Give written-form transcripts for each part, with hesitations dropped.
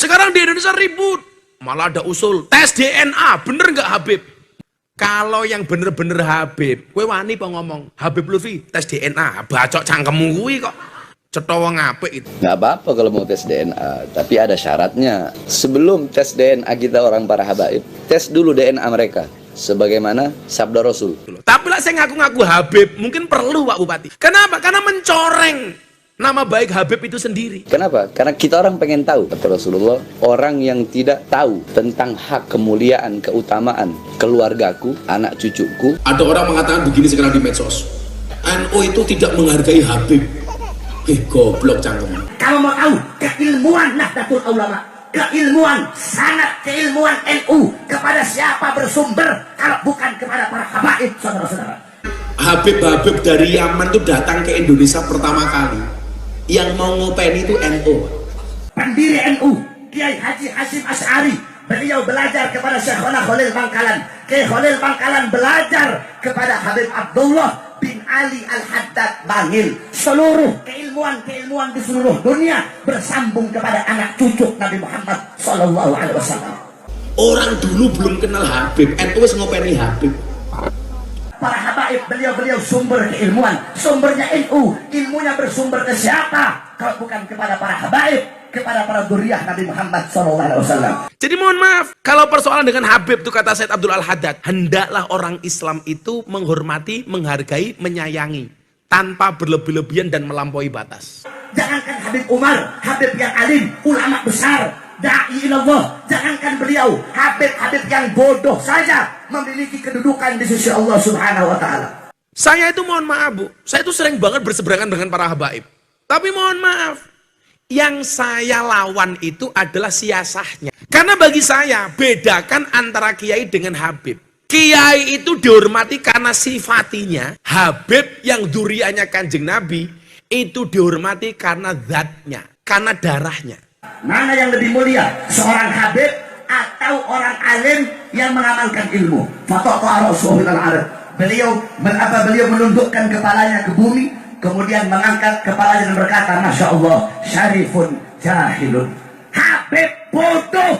Sekarang di Indonesia ribut. Malah ada usul tes DNA, bener nggak Habib? Kalau yang bener-bener Habib, gue wani apa ngomong? Habib Lutfi tes DNA, bacok cangkemmu gue kok. Cetowo ngapik itu. Nggak apa-apa kalau mau tes DNA, tapi ada syaratnya. Sebelum tes DNA kita orang para habaib, tes dulu DNA mereka. Sebagaimana sabda Rasul. Tapi lah saya ngaku-ngaku Habib, mungkin perlu Pak Bupati. Kenapa? Karena mencoreng nama baik Habib itu sendiri. Kenapa? Karena kita orang pengen tahu, kata Rasulullah, orang yang tidak tahu tentang hak kemuliaan, keutamaan keluargaku, anak cucuku. Ada orang mengatakan begini sekarang di medsos, NU itu tidak menghargai Habib. Goblok cangkem. Kalau mau tahu keilmuan Nahdlatul Ulama, keilmuan sanad keilmuan NU, kepada siapa bersumber kalau bukan kepada para habaib, saudara-saudara. Habib dari Yaman itu datang ke Indonesia pertama kali. Yang mau ngopeni itu NU. Pendiri NU, Kiai Haji Hasyim Asy'ari, beliau belajar kepada Syekhona Khalil Bangkalan. Kiai Khalil Bangkalan belajar kepada Habib Abdullah bin Ali Al-Haddad Bangil. Seluruh keilmuan di seluruh dunia bersambung kepada anak cucu Nabi Muhammad SAW. Orang dulu belum kenal Habib, NU wis ngopeni Habib. Para habaib, beliau sumber keilmuan, sumbernya NU, ilmunya bersumber ke siapa kalau bukan kepada para habaib, kepada para dzurriyyah Nabi Muhammad SAW. Jadi mohon maaf, kalau persoalan dengan Habib itu kata Said Abdul Al-Haddad, hendaklah orang Islam itu menghormati, menghargai, menyayangi tanpa berlebih-lebihan dan melampaui batas. Jangankan Habib Umar, Habib yang alim, ulama besar, da'i ilallah, jangankan beliau, Habib yang bodoh saja memiliki kedudukan di sisi Allah Subhanahu wa taala. Saya itu mohon maaf Bu, saya itu sering banget berseberangan dengan para habaib. Tapi mohon maaf, yang saya lawan itu adalah siasahnya. Karena bagi saya, bedakan antara kiai dengan habib. Kiai itu dihormati karena sifatinya, Habib yang dzurriyyahnya Kanjeng Nabi itu dihormati karena zatnya, karena darahnya. Mana yang lebih mulia, seorang Habib atau orang alim yang mengamalkan ilmu? Fataqah Rasulullah al-Arab. Beliau menundukkan kepalanya ke bumi, kemudian mengangkat kepalanya dan berkata, Masya Allah, syarifun jahilun. Habib bodoh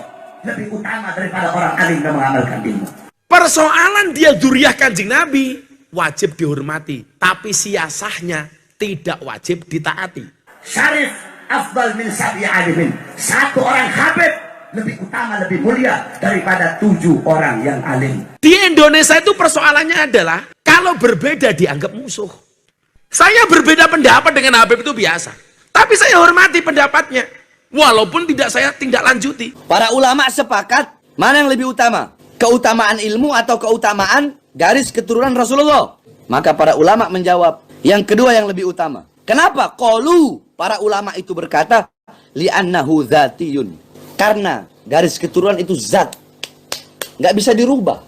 lebih utama daripada orang alim yang mengamalkan ilmu. Persoalan dia dzurriyyah Kanjeng Nabi wajib dihormati, tapi siasahnya tidak wajib ditaati. Syarif afdal min sab'i alimin. Satu orang Habib lebih utama, lebih mulia daripada 7 orang yang alim. Di Indonesia itu persoalannya adalah kalau berbeda dianggap musuh. Saya berbeda pendapat dengan Habib itu biasa, tapi saya hormati pendapatnya walaupun tidak saya tindak lanjuti. Para ulama sepakat mana yang lebih utama, keutamaan ilmu atau keutamaan garis keturunan Rasulullah? Maka para ulama menjawab yang kedua yang lebih utama. Kenapa? Qalu, para ulama itu berkata, li'annahu dzatiyun. Karena garis keturunan itu zat, nggak bisa dirubah.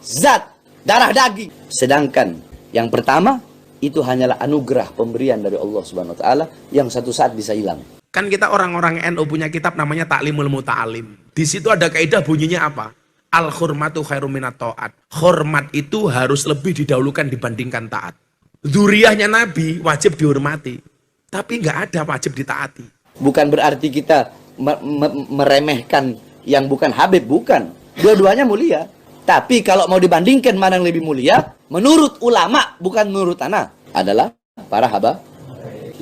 Zat, darah daging. Sedangkan yang pertama itu hanyalah anugerah pemberian dari Allah Subhanahu wa taala yang satu saat bisa hilang. Kan kita orang-orang NU punya kitab namanya Ta'limul Muta'alim. Di situ ada kaidah bunyinya apa? Al-hurmatu khairum minat ta'at. Hormat itu harus lebih didahulukan dibandingkan taat. Dzurriyyahnya Nabi wajib dihormati, tapi nggak ada wajib ditaati. Bukan berarti kita meremehkan yang bukan Habib, bukan. Dua-duanya mulia. Tapi kalau mau dibandingkan mana yang lebih mulia, menurut ulama, bukan menurut anak, adalah para habaib.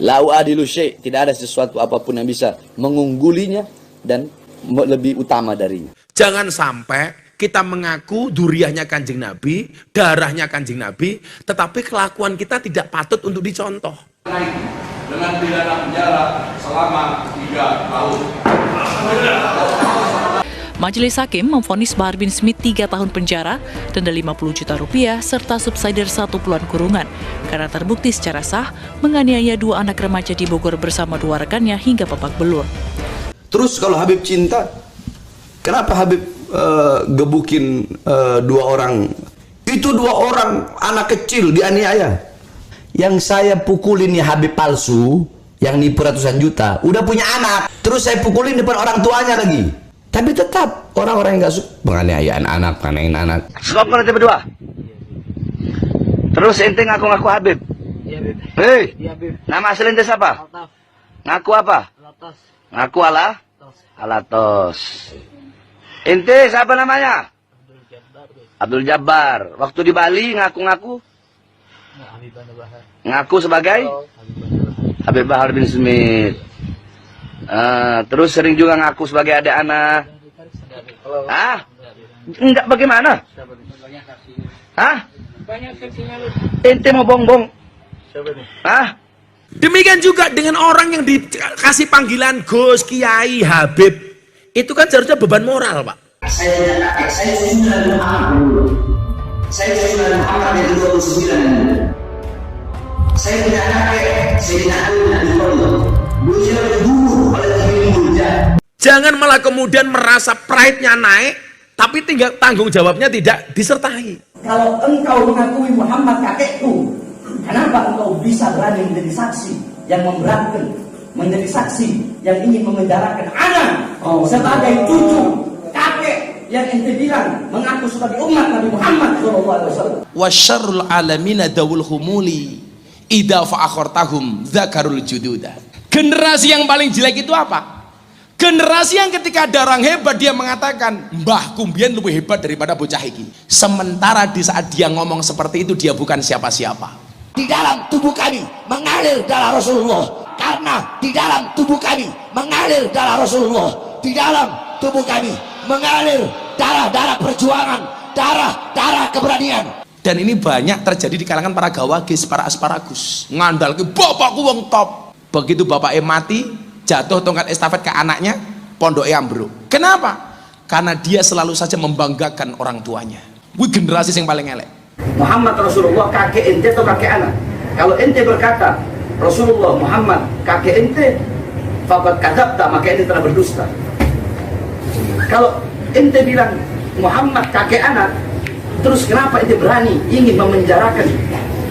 Lau adilu syai', tidak ada sesuatu apapun yang bisa mengunggulinya dan lebih utama darinya. Jangan sampai kita mengaku dzurriyyahnya Kanjeng Nabi, darahnya Kanjeng Nabi, tetapi kelakuan kita tidak patut untuk dicontoh. Dengan pidana penjara selama 3 tahun. Majelis Hakim memvonis Bahar bin Smith 3 tahun penjara, denda 50 juta rupiah, serta subsidiar 1 bulan kurungan karena terbukti secara sah menganiaya 2 anak remaja di Bogor bersama 2 rekannya hingga babak belur. Terus kalau Habib cinta, kenapa Habib gebukin 2 orang? Itu 2 orang anak kecil dianiaya. Yang saya pukulin ya Habib palsu, yang nipu ratusan juta, udah punya anak. Terus saya pukulin depan orang tuanya lagi. Tapi tetap orang-orang yang gak suka penganiayaan anak, panein anak. Stop kalau berdua. Terus ente ngaku-ngaku Habib. Iya, Bib. Hei, Iya, Bib. nama asli ente siapa? Altaf. Ngaku apa? Latas. Ngaku Allah? Tos. Alatos. Ente siapa namanya? Abdul Jabbar. Waktu di Bali ngaku-ngaku? Ngaku sebagai? Habib Bahar bin Smith. Terus sering juga ngaku sebagai adik anak. Ah? Enggak bagaimana? Hah? Ente mau bongbong? Hah? Demikian juga dengan orang yang dikasih panggilan Gus, Kiai, Habib. Itu kan seharusnya beban moral, Pak. Saya sudah Muhammad. Saya sudah Muhammad yang 29. Saya punya kakek, saya punya anak. Beliau dibunuh oleh Timur. Jangan malah kemudian merasa pride-nya naik, tapi tinggal tanggung jawabnya tidak disertai. Kalau engkau mengakui Muhammad kakekku, kenapa engkau bisa berani menjadi saksi yang memberatkan, menjadi saksi yang ingin memenjarakan anak sebagai cucu kakek yang ente bilang mengaku sebagai umat Nabi Muhammad SAW. Wa syarrul alamina dawul humuli idza fa'akhortahum dzakarul jududa. Generasi yang paling jelek itu apa? Generasi yang ketika ada orang hebat dia mengatakan mbah kumbien lebih hebat daripada bocah iki. Sementara di saat dia ngomong seperti itu dia bukan siapa-siapa. Di dalam tubuh kami mengalir darah Rasulullah, karena di dalam tubuh kami mengalir darah Rasulullah, di dalam tubuh kami mengalir darah-darah perjuangan, darah-darah keberanian. Dan ini banyak terjadi di kalangan para gawagis, para asparagus. Ngandal ke bapakku wong top. Begitu bapaknya mati, jatuh tongkat estafet ke anaknya, pondoknya ambruk. Kenapa? Karena dia selalu saja membanggakan orang tuanya. Wih, generasi yang paling elek. Muhammad Rasulullah kakek ente atau kakek anak? Kalau ente berkata Rasulullah Muhammad kakek ente, faqad kadzabta, maka ente telah berdusta. Kalau ente bilang Muhammad kakek anak, terus kenapa ente berani ingin memenjarakan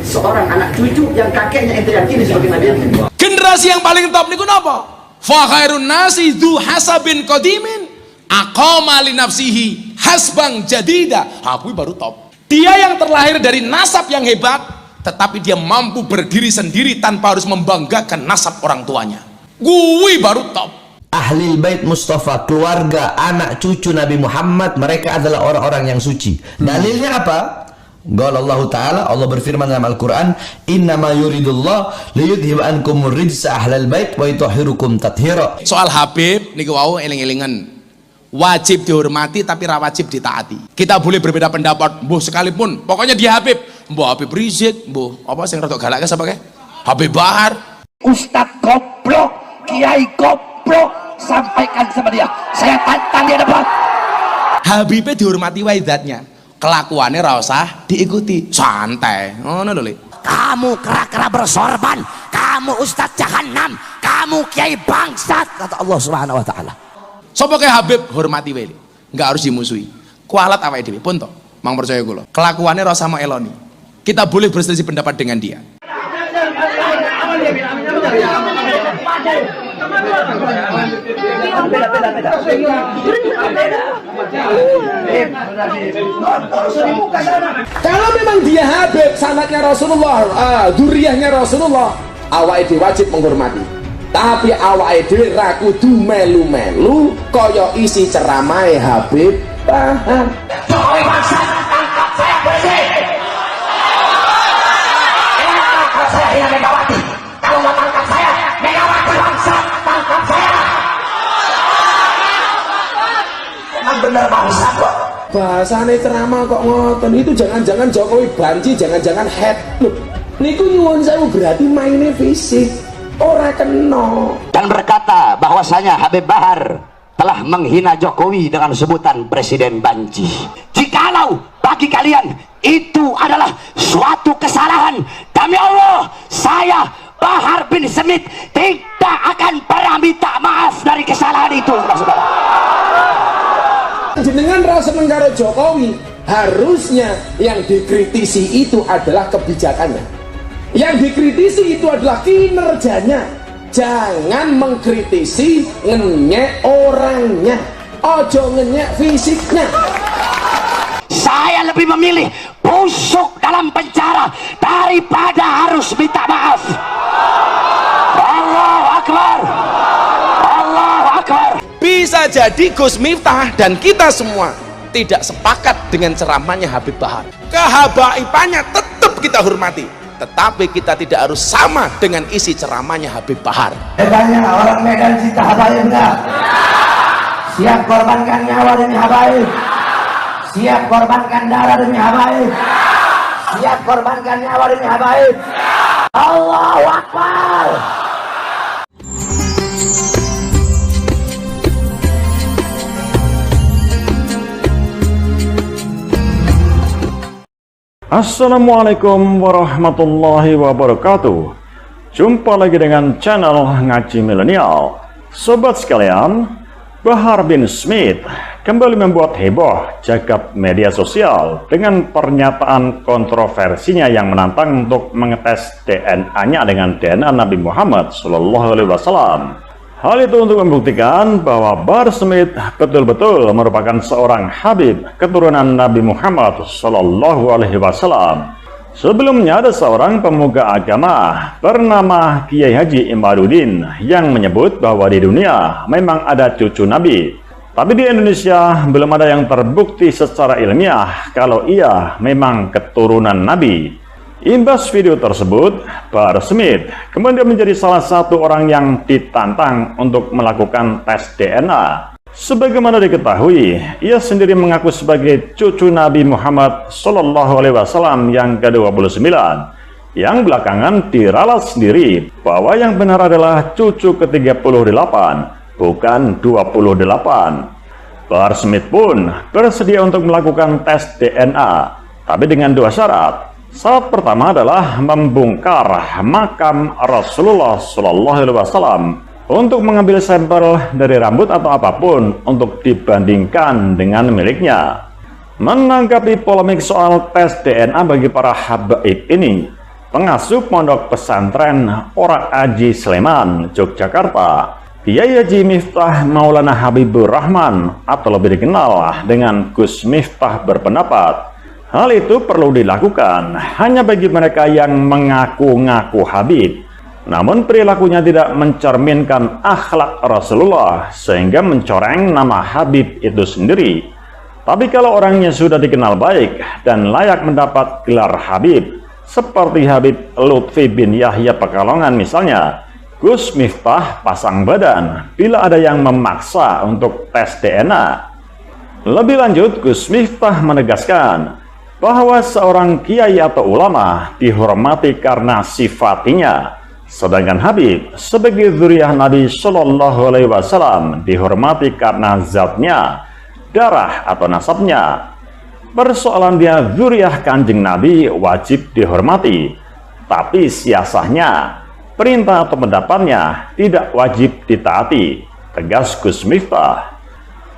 seorang anak cucu yang kakeknya ente yakini sebagai nabi ente? Generasi yang paling top niku napa? Fa khairun nasi dzu hasabin qadimin aqama li nafsihi hasbang jadida. Aku baru top. Dia yang terlahir dari nasab yang hebat, tetapi dia mampu berdiri sendiri tanpa harus membanggakan nasab orang tuanya. Gue baru top. Ahlul Bait Mustafa, keluarga anak cucu Nabi Muhammad, mereka adalah orang-orang yang suci. Dalilnya apa? Qala Allah Ta'ala, Allah berfirman dalam Al-Quran, innama yuridullah liyudhib ankumur rijsa ahlal bait wa yutahhirukum tathira. Soal Habib niku wau eling-elingan, wajib dihormati tapi ra wajib ditaati. Kita boleh berbeda pendapat, mbuh sekalipun pokoknya dia Habib, mbuh Habib Rizik, mbuh apa sing rada galak sapa ke? Habib Bahar. Ustadz goblok, kiai goblok, sampaikan sama dia, saya tantang dia debat. Habibnya dihormati wae zatnya, kelakuannya ra usah diikuti, santai ngono lho. Kamu kera-kera bersorban, kamu ustadz jahanam, kamu kiai bangsat, kata Allah Subhanahu wa taala. Sapa ke Habib hormati wae, enggak harus dimusuhi. Kualat awake dhewe pun to, mang percaya kula. Kelakuannya ra usah eloni. Kita boleh berselisih pendapat dengan dia. Kalau memang dia Habib, sanadnya Rasulullah, dzurriyyahnya Rasulullah, awake dhewe wajib menghormati. Tapi awake dhewe ra kudu melu-melu kaya isi ceramahe Habib Bahar. Benar bangsa kok. Bahasane ceramah kok ngoten, itu jangan-jangan Jokowi banci, jangan-jangan head. Loh, niku nyuwun sewu berarti mainnya fisik, ora kena. Dan berkata bahwasanya Habib Bahar telah menghina Jokowi dengan sebutan Presiden Banci. Jikalau bagi kalian itu adalah suatu kesalahan, demi Allah, saya Bahar bin Smith tidak akan pernah minta maaf dari kesalahan itu, saudara. Jenengan rasa menggaro Jokowi, harusnya yang dikritisi itu adalah kebijakannya, yang dikritisi itu adalah kinerjanya. Jangan mengkritisi ngenyek orangnya, ojo ngenyek fisiknya. Saya lebih memilih busuk dalam penjara daripada harus minta maaf. Allahu Akbar, Allahu Akbar. Bisa Bisa jadi Gus Miftah dan kita semua tidak sepakat dengan ceramahnya Habib Bahar. Kehabaibannya tetap kita hormati, tetapi kita tidak harus sama dengan isi ceramahnya Habib Bahar. Tanya orang Medan cinta habaib enggak? Siap korbankan nyawa demi habaib? Siap korbankan darah demi habaib? Siap korbankan nyawa demi habaib? Allahu Akbar. Assalamualaikum warahmatullahi wabarakatuh. Jumpa lagi dengan channel Ngaji Milenial. Sobat sekalian, Bahar bin Smith kembali membuat heboh jagat media sosial dengan pernyataan kontroversinya yang menantang untuk mengetes DNA-nya dengan DNA Nabi Muhammad SAW. Hal itu untuk membuktikan bahwa Bahar Smith betul-betul merupakan seorang Habib keturunan Nabi Muhammad SAW. Sebelumnya ada seorang pemuka agama bernama Kiai Haji Imaduddin yang menyebut bahwa di dunia memang ada cucu Nabi. Tapi di Indonesia belum ada yang terbukti secara ilmiah kalau ia memang keturunan Nabi. Imbas video tersebut, Bahar Smith kemudian menjadi salah satu orang yang ditantang untuk melakukan tes DNA. Sebagaimana diketahui, ia sendiri mengaku sebagai cucu Nabi Muhammad SAW yang ke-29, yang belakangan diralat sendiri bahwa yang benar adalah cucu ke-38, bukan 28. Bahar Smith pun bersedia untuk melakukan tes DNA, tapi dengan dua syarat. Syarat pertama adalah membongkar makam Rasulullah SAW untuk mengambil sampel dari rambut atau apapun untuk dibandingkan dengan miliknya. Menanggapi polemik soal tes DNA bagi para habaib ini, pengasuh pondok pesantren Ora Aji Sleman, Yogyakarta, Kiai Haji Miftah Maulana Habibur Rahman atau lebih dikenal dengan Gus Miftah berpendapat, hal itu perlu dilakukan hanya bagi mereka yang mengaku-ngaku Habib, namun perilakunya tidak mencerminkan akhlak Rasulullah sehingga mencoreng nama Habib itu sendiri. Tapi kalau orangnya sudah dikenal baik dan layak mendapat gelar Habib, seperti Habib Lutfi bin Yahya Pekalongan misalnya, Gus Miftah pasang badan bila ada yang memaksa untuk tes DNA. Lebih lanjut, Gus Miftah menegaskan bahwa seorang kiai atau ulama dihormati karena sifatinya, sedangkan Habib sebagai zuriyah Nabi SAW dihormati karena zatnya, darah atau nasabnya. Persoalan dia zuriyah Kanjeng Nabi wajib dihormati, tapi siasahnya, perintah atau pendapatnya tidak wajib ditaati, tegas Gus Miftah.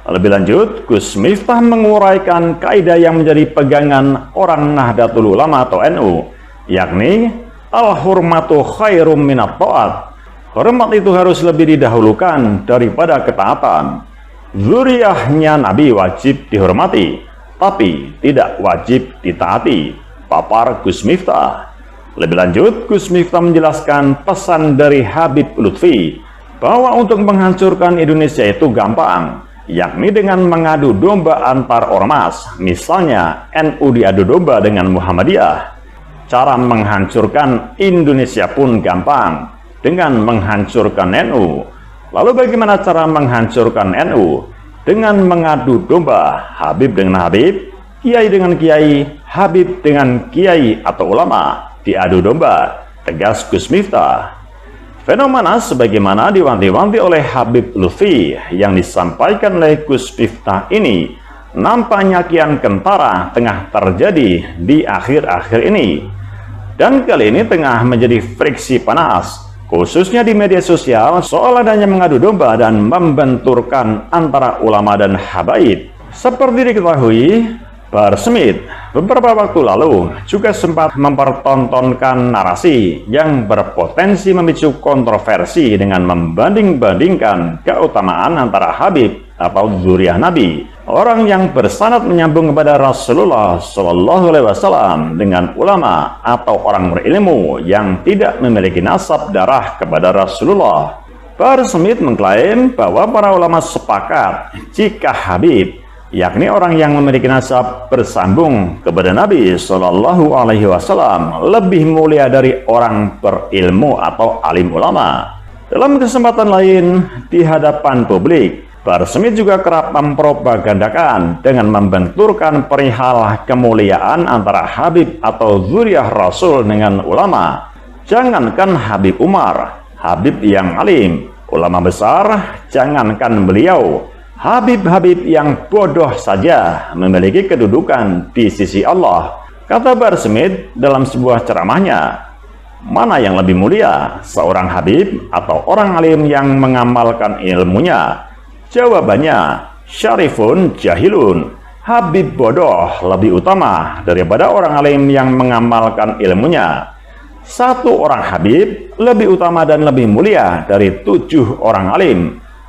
Lebih lanjut, Gus Miftah menguraikan kaidah yang menjadi pegangan orang Nahdlatul Ulama atau NU, yakni al-hurmatu khairum minat ta'at. Hormat itu harus lebih didahulukan daripada ketaatan. Zuriyahnya Nabi wajib dihormati, tapi tidak wajib ditaati, papar Gus Miftah. Lebih lanjut, Gus Miftah menjelaskan pesan dari Habib Lutfi bahwa untuk menghancurkan Indonesia itu gampang, yakni dengan mengadu domba antar ormas. Misalnya NU diadu domba dengan Muhammadiyah. Cara menghancurkan Indonesia pun gampang, dengan menghancurkan NU. Lalu bagaimana cara menghancurkan NU? Dengan mengadu domba, Habib dengan Habib, Kiai dengan Kiai, Habib dengan Kiai atau ulama, diadu domba, tegas Gus Miftah. Fenomena sebagaimana diwanti-wanti oleh Habib Lutfi yang disampaikan oleh Gus Miftah ini nampaknya kian kentara tengah terjadi di akhir-akhir ini. Dan kali ini tengah menjadi friksi panas, khususnya di media sosial soal adanya mengadu domba dan membenturkan antara ulama dan habaib. Seperti diketahui, Bahar Smith beberapa waktu lalu juga sempat mempertontonkan narasi yang berpotensi memicu kontroversi dengan membanding-bandingkan keutamaan antara Habib atau zuriyah Nabi, orang yang bersanad menyambung kepada Rasulullah SAW, dengan ulama atau orang berilmu yang tidak memiliki nasab darah kepada Rasulullah. Bahar Smith mengklaim bahwa para ulama sepakat jika Habib, yakni orang yang memiliki nasab bersambung kepada Nabi Shallallahu Alaihi Wasallam, lebih mulia dari orang berilmu atau alim ulama. Dalam kesempatan lain di hadapan publik, Bahar Smith juga kerap mempropagandakan dengan membenturkan perihal kemuliaan antara Habib atau zuriyah Rasul dengan ulama. Jangankan Habib Umar, Habib yang alim, ulama besar, jangankan beliau, Habib-habib yang bodoh saja memiliki kedudukan di sisi Allah. Kata Bahar Smith dalam sebuah ceramahnya, mana yang lebih mulia, seorang Habib atau orang alim yang mengamalkan ilmunya? Jawabannya, syarifun jahilun. Habib bodoh lebih utama daripada orang alim yang mengamalkan ilmunya. Satu orang Habib lebih utama dan lebih mulia dari 7 orang alim.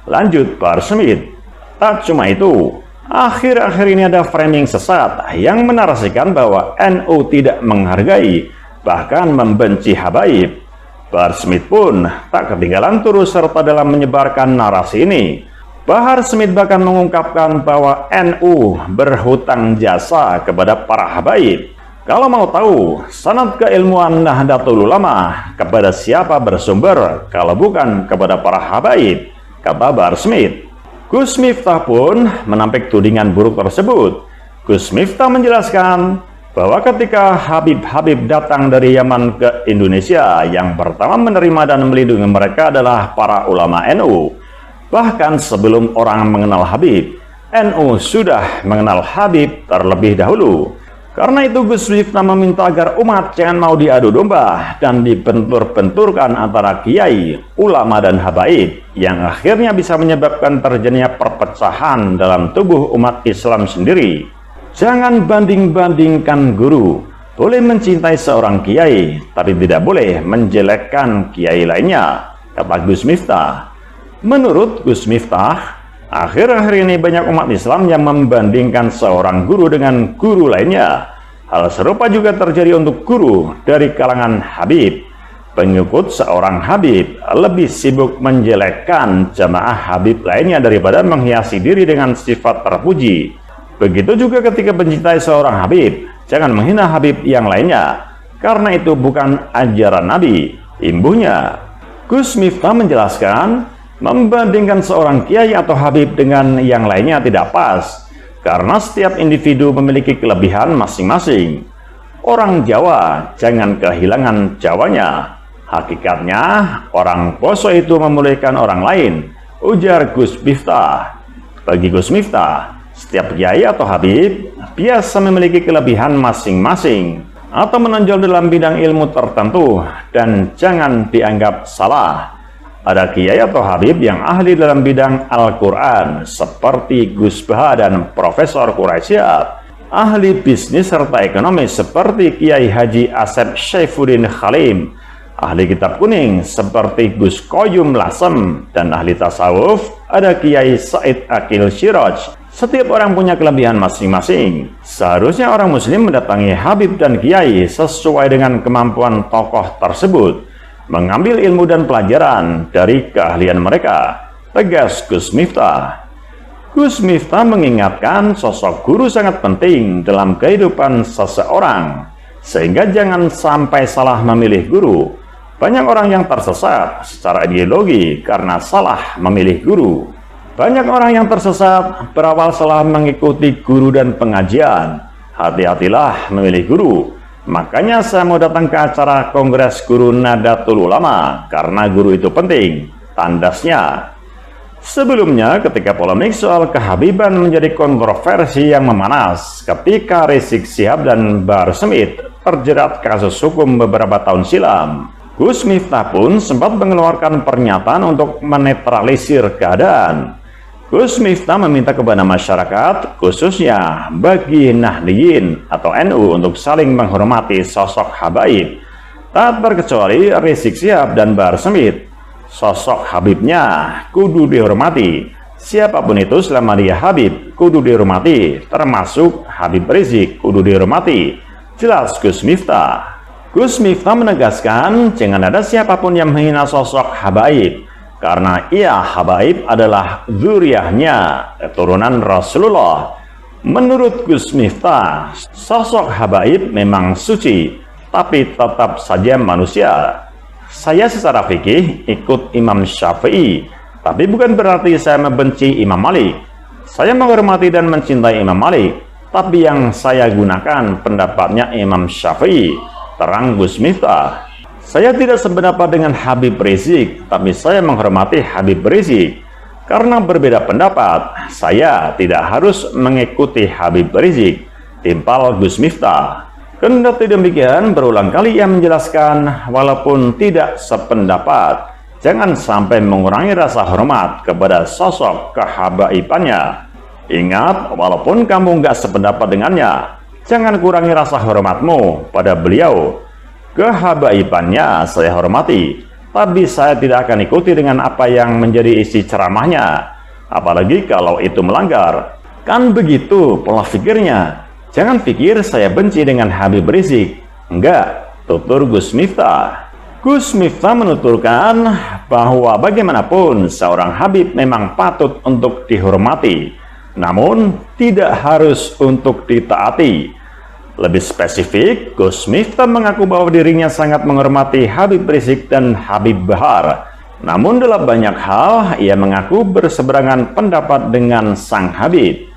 Lanjut Bahar Smith. Tak cuma itu, akhir-akhir ini ada framing sesat yang menarasikan bahwa NU tidak menghargai, bahkan membenci habaib. Bahar Smith pun tak ketinggalan turut serta dalam menyebarkan narasi ini. Bahar Smith bahkan mengungkapkan bahwa NU berhutang jasa kepada para habaib. Kalau mau tahu sanad keilmuan Nahdlatul Ulama, kepada siapa bersumber kalau bukan kepada para habaib, kata Bahar Smith. Gus Miftah pun menampik tudingan buruk tersebut. Gus Miftah menjelaskan bahwa ketika Habib-habib datang dari Yaman ke Indonesia, yang pertama menerima dan melindungi mereka adalah para ulama NU. Bahkan sebelum orang mengenal Habib, NU sudah mengenal Habib terlebih dahulu. Karena itu Gus Miftah meminta agar umat jangan mau diadu domba dan dibentur-benturkan antara kiai, ulama dan habaib, yang akhirnya bisa menyebabkan terjadinya perpecahan dalam tubuh umat Islam sendiri. Jangan banding-bandingkan guru. Boleh mencintai seorang kiai, tapi tidak boleh menjelekkan kiai lainnya, kata Gus Miftah. Menurut Gus Miftah, akhir-akhir ini banyak umat Islam yang membandingkan seorang guru dengan guru lainnya. Hal serupa juga terjadi untuk guru dari kalangan Habib. Pengikut seorang Habib lebih sibuk menjelekkan jamaah Habib lainnya daripada menghiasi diri dengan sifat terpuji. Begitu juga ketika mencintai seorang Habib, jangan menghina Habib yang lainnya, karena itu bukan ajaran Nabi. Imbuhnya, Gus Miftah menjelaskan, membandingkan seorang kiai atau habib dengan yang lainnya tidak pas, karena setiap individu memiliki kelebihan masing-masing. Orang Jawa jangan kehilangan Jawanya. Hakikatnya, orang Poso itu memuliakan orang lain, ujar Gus Miftah. Bagi Gus Miftah, setiap kiai atau habib biasa memiliki kelebihan masing-masing atau menonjol dalam bidang ilmu tertentu dan jangan dianggap salah. Ada kiai atau habib yang ahli dalam bidang Al-Quran seperti Gus Baha dan Profesor Quraisyat, ahli bisnis serta ekonomi seperti Kiai Haji Asep Syaifuddin Khalim, ahli kitab kuning seperti Gus Qoyum Lasem, dan ahli tasawuf ada Kiai Said Akil Siraj. Setiap orang punya kelebihan masing-masing. Seharusnya orang muslim mendatangi habib dan kiai sesuai dengan kemampuan tokoh tersebut, mengambil ilmu dan pelajaran dari keahlian mereka, tegas Gus Miftah. Gus Miftah mengingatkan sosok guru sangat penting dalam kehidupan seseorang, sehingga jangan sampai salah memilih guru. Banyak orang yang tersesat secara ideologi karena salah memilih guru. Banyak orang yang tersesat berawal salah mengikuti guru dan pengajian. Hati-hatilah memilih guru. Makanya saya mau datang ke acara Kongres Guru Nahdlatul Ulama, karena guru itu penting, tandasnya. Sebelumnya, ketika polemik soal kehabiban menjadi kontroversi yang memanas, ketika Rizik Syihab dan Bahar Smith terjerat kasus hukum beberapa tahun silam, Gus Miftah pun sempat mengeluarkan pernyataan untuk menetralisir keadaan. Gus Miftah meminta kepada masyarakat, khususnya bagi Nahdliyin atau NU, untuk saling menghormati sosok habaib, tak terkecuali Rizik Syihab dan Bahar Smith. Sosok habibnya kudu dihormati. Siapapun itu selama dia habib kudu dihormati, termasuk Habib Rizik kudu dihormati. Jelas Gus Miftah. Gus Miftah menegaskan jangan ada siapapun yang menghina sosok habaib. karena ia Habaib adalah zuriyahnya, keturunan Rasulullah. Menurut Gus Miftah, sosok Habaib memang suci, tapi tetap saja manusia. Saya secara fikih ikut Imam Syafi'i, tapi bukan berarti saya membenci Imam Malik. Saya menghormati dan mencintai Imam Malik, tapi yang saya gunakan pendapatnya Imam Syafi'i, terang Gus Miftah. Saya tidak sependapat dengan Habib Rizik, tapi saya menghormati Habib Rizik. Karena berbeda pendapat, saya tidak harus mengikuti Habib Rizik, timpal Gus Miftah. Kendati demikian, berulang kali ia menjelaskan, walaupun tidak sependapat, jangan sampai mengurangi rasa hormat kepada sosok kehabaibannya. Ingat, walaupun kamu nggak sependapat dengannya, jangan kurangi rasa hormatmu pada beliau. Kehabaibannya saya hormati, tapi saya tidak akan ikuti dengan apa yang menjadi isi ceramahnya, apalagi kalau itu melanggar. Kan begitu pola pikirnya. Jangan pikir saya benci dengan Habib Rizik. Enggak, tutur Gus Miftah. Gus Miftah menuturkan bahwa bagaimanapun seorang Habib memang patut untuk dihormati, namun tidak harus untuk ditaati. Lebih spesifik, Gus Miftah mengaku bahwa dirinya sangat menghormati Habib Rizik dan Habib Bahar. Namun dalam banyak hal, ia mengaku berseberangan pendapat dengan sang Habib.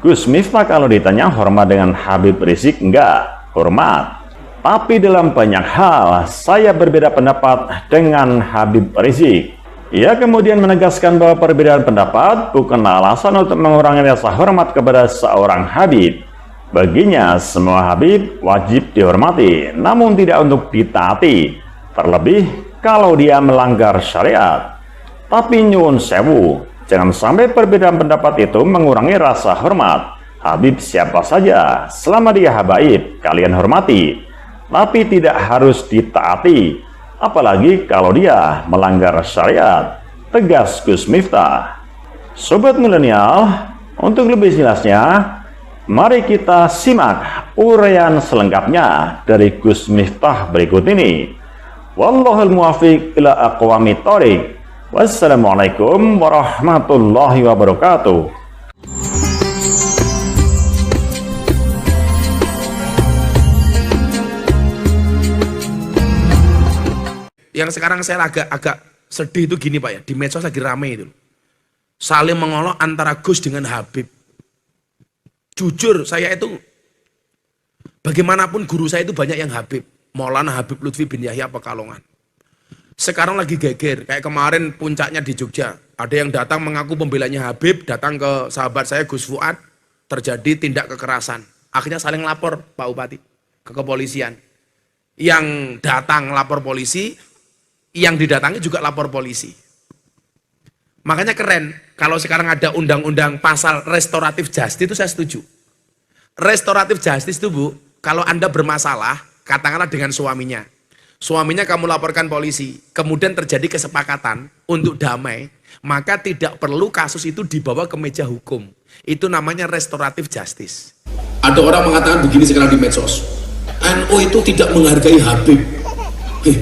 Gus Miftah kalau ditanya hormat dengan Habib Rizik, enggak, hormat. Tapi dalam banyak hal, saya berbeda pendapat dengan Habib Rizik. Ia kemudian menegaskan bahwa perbedaan pendapat bukanlah alasan untuk mengurangi rasa hormat kepada seorang Habib. Baginya, semua Habib wajib dihormati, namun tidak untuk ditaati, terlebih kalau dia melanggar syariat. Tapi nyuwun sewu, jangan sampai perbedaan pendapat itu mengurangi rasa hormat. Habib siapa saja, selama dia habaib, kalian hormati, tapi tidak harus ditaati, apalagi kalau dia melanggar syariat, tegas Gus Miftah. Sobat milenial, untuk lebih jelasnya, mari kita simak uraian selengkapnya dari Gus Miftah berikut ini. Wallahul muwaffiq ila aqwamit thoriq. Wassalamualaikum warahmatullahi wabarakatuh. Yang sekarang saya agak sedih itu gini Pak ya, di medsos lagi rame itu. Saling mengolok antara Gus dengan Habib. Jujur, saya itu, bagaimanapun guru saya itu banyak yang Habib. Maulana Habib Lutfi bin Yahya Pekalongan. Sekarang lagi geger, kayak kemarin puncaknya di Jogja. Ada yang datang mengaku pembelanya Habib, datang ke sahabat saya Gus Fuad, terjadi tindak kekerasan. Akhirnya saling lapor Pak Bupati ke kepolisian. Yang datang lapor polisi, yang didatangi juga lapor polisi. Makanya keren, kalau sekarang ada undang-undang pasal restoratif justice itu saya setuju. Restoratif justice itu Bu, kalau Anda bermasalah, katakanlah dengan suaminya. Suaminya kamu laporkan polisi, kemudian terjadi kesepakatan untuk damai, maka tidak perlu kasus itu dibawa ke meja hukum. Itu namanya restoratif justice. Ada orang mengatakan begini sekarang di medsos, NU itu tidak menghargai Habib.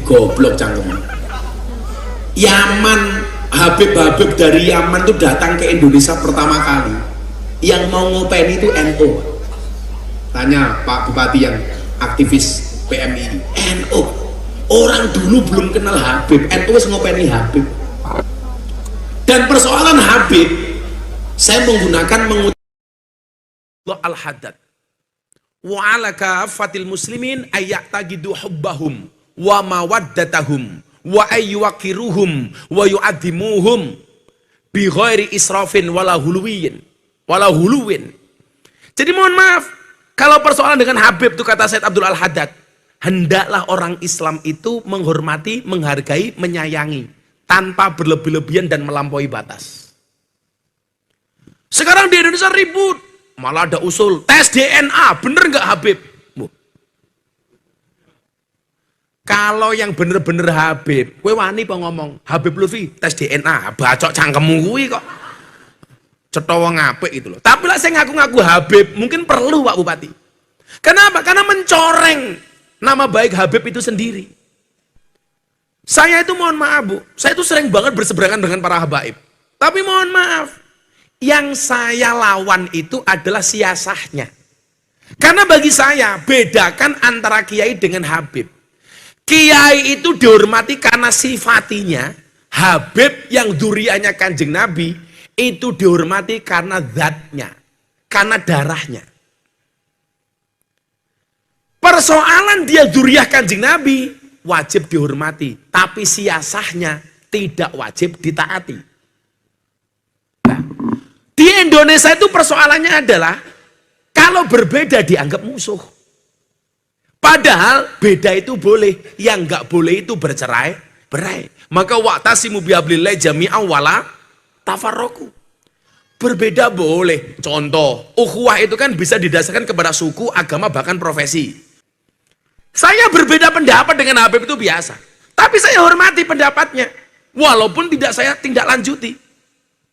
Goblok cangkem. Yaman, Habib dari Yaman itu datang ke Indonesia pertama kali. Yang mau ngopeni itu NU. Tanya Pak Bupati yang aktivis PMI. NU. Orang dulu belum kenal Habib. NU wis ngopeni Habib. Dan persoalan Habib, saya menggunakan Al-Haddad. Wa ala kafatil muslimin ayyatagidu hubbahum wa mawaddatahum wa ayyuwakiruhum wa yu'addimuhum bi ghairi israfin wala huluwin. Jadi mohon maaf, kalau persoalan dengan Habib itu kata Said Abdul Al-Haddad, hendaklah orang Islam itu menghormati, menghargai, menyayangi tanpa berlebih-lebihan dan melampaui batas. Sekarang di Indonesia ribut, malah ada usul tes DNA, bener nggak Habib? Kalau yang bener-bener Habib, kowe wani apa ngomong Habib Lutfi tes DNA, bacok cangkemmu kuwi kok. Cetha wong apik itu loh. Tapi lah saya ngaku-ngaku Habib, mungkin perlu Pak Bupati. Kenapa? Karena mencoreng nama baik Habib itu sendiri. Saya itu mohon maaf Bu, saya itu sering banget berseberangan dengan para habaib. Tapi mohon maaf, yang saya lawan itu adalah siasahnya. Karena bagi saya, bedakan antara kiai dengan habib. Kiai itu dihormati karena sifatinya, habib yang duriannya Kanjeng Nabi, itu dihormati karena zatnya, karena darahnya. Persoalan dia duriah Kanjeng Nabi, wajib dihormati. Tapi siasahnya tidak wajib ditaati. Nah, di Indonesia itu persoalannya adalah, kalau berbeda dianggap musuh. Padahal beda itu boleh, yang nggak boleh itu bercerai-berai. Maka wa'tasimu bihablillahi jami'an wala tafarraqu. Berbeda boleh. Contoh, ukhuwah itu kan bisa didasarkan kepada suku, agama, bahkan profesi. Saya berbeda pendapat dengan Habib itu biasa. Tapi saya hormati pendapatnya. Walaupun saya tindak lanjuti.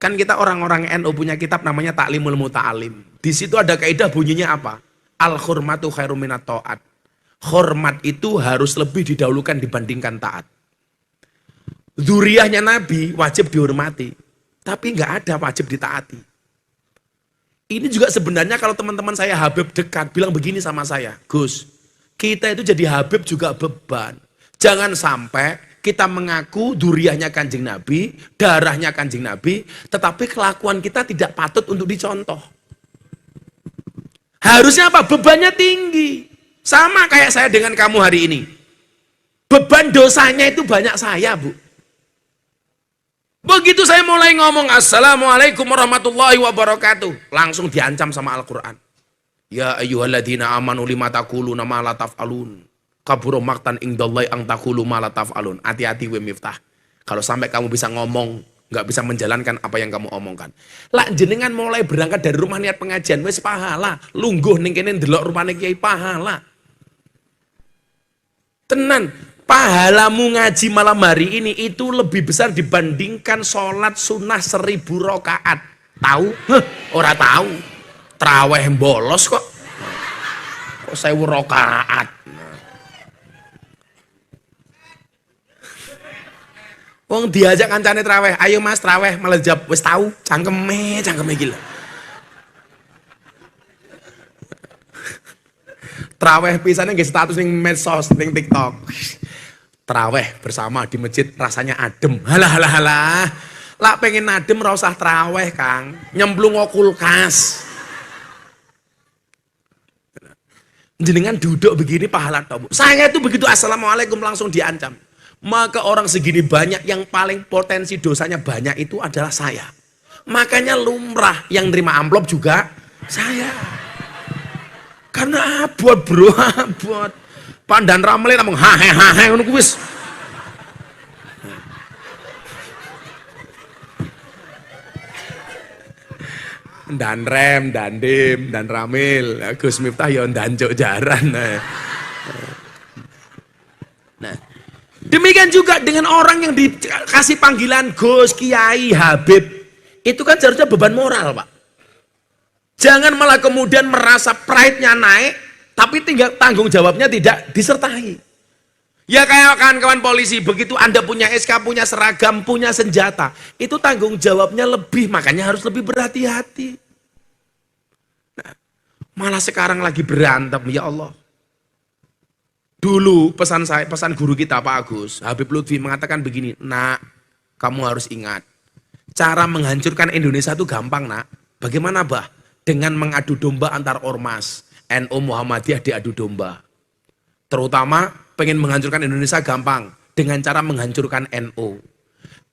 Kan kita orang-orang NU punya kitab namanya Ta'limul Muta'alim. Di situ ada kaidah bunyinya apa? Al-hurmatu khairum minat ta'at. Hormat itu harus lebih didahulukan dibandingkan taat. Dzurriyyahnya Nabi wajib dihormati. Tapi nggak ada wajib ditaati. Ini juga sebenarnya kalau teman-teman saya Habib dekat bilang begini sama saya. Gus, kita itu jadi Habib juga beban. Jangan sampai kita mengaku dzurriyyahnya Kanjeng Nabi, darahnya Kanjeng Nabi, tetapi kelakuan kita tidak patut untuk dicontoh. Harusnya apa? Bebannya tinggi. Sama kayak saya dengan kamu hari ini. Beban dosanya itu banyak saya, Bu. Begitu saya mulai ngomong Assalamualaikum warahmatullahi wabarakatuh, langsung diancam sama Al-Quran. Ya ayyuhalladzina amanu lima taquluna ma la taf'alun. Kabura maqtan indallahi ang taqulu ma la taf'alun. Hati-hati we Miftah. Kalau sampai kamu bisa ngomong, nggak bisa menjalankan apa yang kamu omongkan. Lah jenengan mulai berangkat dari rumah niat pengajian wis pahala. Lungguh ning kene ndelok rupane kiai pahala. Tenan, pahalamu ngaji malam hari ini itu lebih besar dibandingkan sholat sunnah 1000 rakaat. Tahu? Ora tahu. Traweh bolos kok. Kok 1000 rakaat. Wong diajak kancane traweh, ayo Mas traweh, malah jawab wis tahu, cangkeme gila. Traweh pisannya nggih status ning medsos, ning TikTok. Traweh bersama di masjid rasanya adem. Halah. Lah pengen adem ora usah traweh, Kang. Nyemplung kulkas. Jenengan duduk begini pahala tok. Saya itu begitu assalamualaikum langsung diancam. Maka orang segini banyak yang paling potensi dosanya banyak itu adalah saya. Makanya lumrah yang nerima amplop juga saya. Karena abot bro, abot. Pandan ramle namung hahe ngono kuwi wis. Dan rem, dan dim, dan ramil. Gus Miftah ya ndancuk jaran. Nah, demikian juga dengan orang yang dikasih panggilan Gus, Kiai, Habib. Itu kan seharusnya beban moral, Pak. Jangan malah kemudian merasa pride-nya naik, tapi tanggung jawabnya tidak disertai. Ya kayak kawan-kawan polisi, begitu Anda punya SK, punya seragam, punya senjata, itu tanggung jawabnya lebih, makanya harus lebih berhati-hati. Nah, malah sekarang lagi berantem, ya Allah. Dulu pesan guru kita Pak Agus, Habib Lutfi mengatakan begini, nak, kamu harus ingat, cara menghancurkan Indonesia itu gampang nak. Bagaimana bah? Dengan mengadu domba antar ormas, NU Muhammadiyah diadu domba. Terutama pengen menghancurkan Indonesia gampang, dengan cara menghancurkan NU.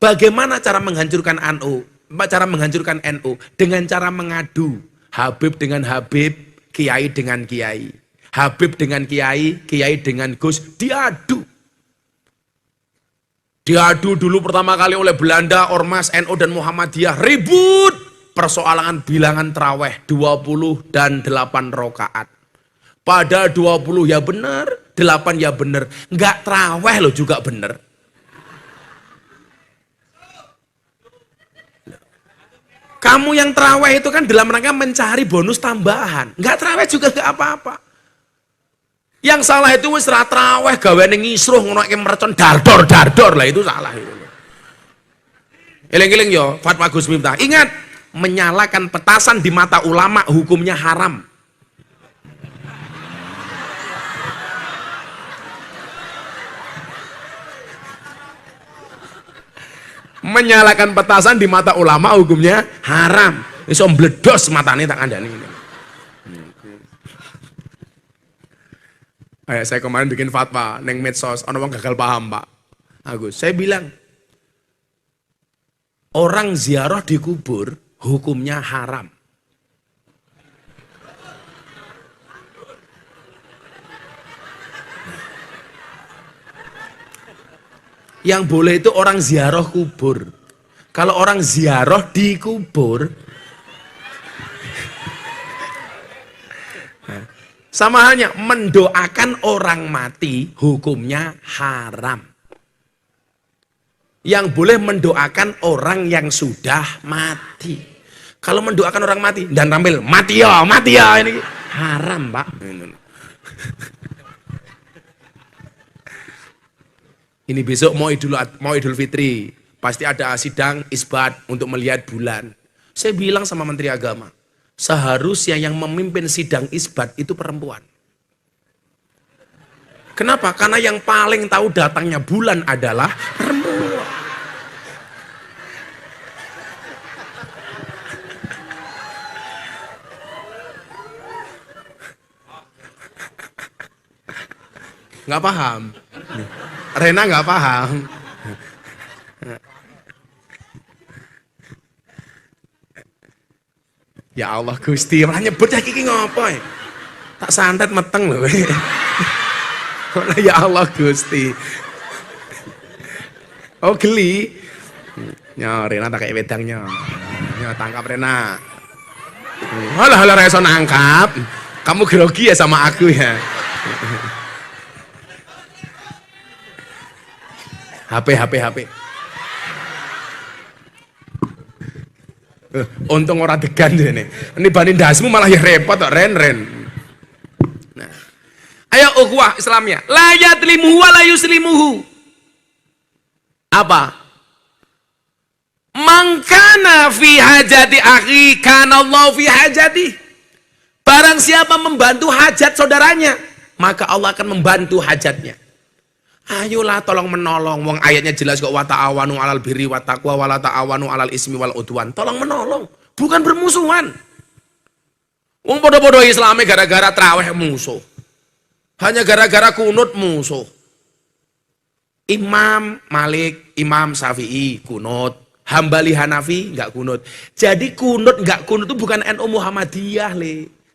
Bagaimana cara menghancurkan NU? Cara menghancurkan NU dengan cara mengadu, Habib dengan Habib, Kiai dengan Kiai. Habib dengan Kiai, Kiai dengan Gus, diadu. Diadu dulu pertama kali oleh Belanda, Ormas, NU dan Muhammadiyah, ribut. Persoalan bilangan traweh 20 dan 8 rakaat. Pada 20 ya benar, 8 ya benar. Enggak traweh loh juga benar. Kamu yang traweh itu kan dalam rangka mencari bonus tambahan. Enggak traweh juga enggak apa-apa. Yang salah itu wis ra traweh gaweane ngisruh ngono iki mercon dardor lah, itu salah itu. Eling-eling yo fatwa Gus Miftah. Ingat, menyalakan petasan di mata ulama hukumnya haram. Menyalakan petasan di mata ulama hukumnya haram. Iso mbledos matane tak kandhani. Saya kemarin bikin fatwa neng medsos, ono wong gagal paham, Pak Agus. Saya bilang orang ziarah di kubur hukumnya haram. Yang boleh itu orang ziarah kubur. Kalau orang ziarah di kubur, sama halnya mendoakan orang mati hukumnya haram. Yang boleh mendoakan orang yang sudah mati. Kalau mendoakan orang mati dan tampil mati ya ini haram, Pak. Ini besok mau Idul Fitri, pasti ada sidang isbat untuk melihat bulan. Saya bilang sama Menteri Agama, seharusnya yang memimpin sidang isbat itu perempuan. Kenapa? Karena yang paling tahu datangnya bulan adalah perempuan. Nggak paham. Rena nggak paham. Ya Allah Gusti, malah nyebut ya kiki ngopo ya? Tak santet meteng loh. Ya Allah Gusti. Oh geli. Ya Rena tak kayak wedangnya. Ya tangkap Rena. Halah reso nangkap. Kamu grogi ya sama aku ya. HP. Untung orang degan ini. Ini banding dasmu malah ya repot kok Ren. Nah. Ayo ukhuwah Islamnya. La yatlimuhu wa la yuslimuhu. Apa? Mangkana fi hajati akhi kana Allah fi hajati. Barang siapa membantu hajat saudaranya, maka Allah akan membantu hajatnya. Ayolah tolong menolong. Wong ayatnya jelas kok, wa ta'awanu 'alal birri wat taqwa wa la ta'awanu 'alal ismi wal udwan. Tolong menolong, bukan bermusuhan. Wong podo-podo Islame gara-gara traweh musuh. Hanya gara-gara kunut musuh. Imam Malik, Imam Syafi'i kunut, Hambali Hanafi enggak kunut. Jadi kunut enggak kunut itu bukan NU Muhammadiyah,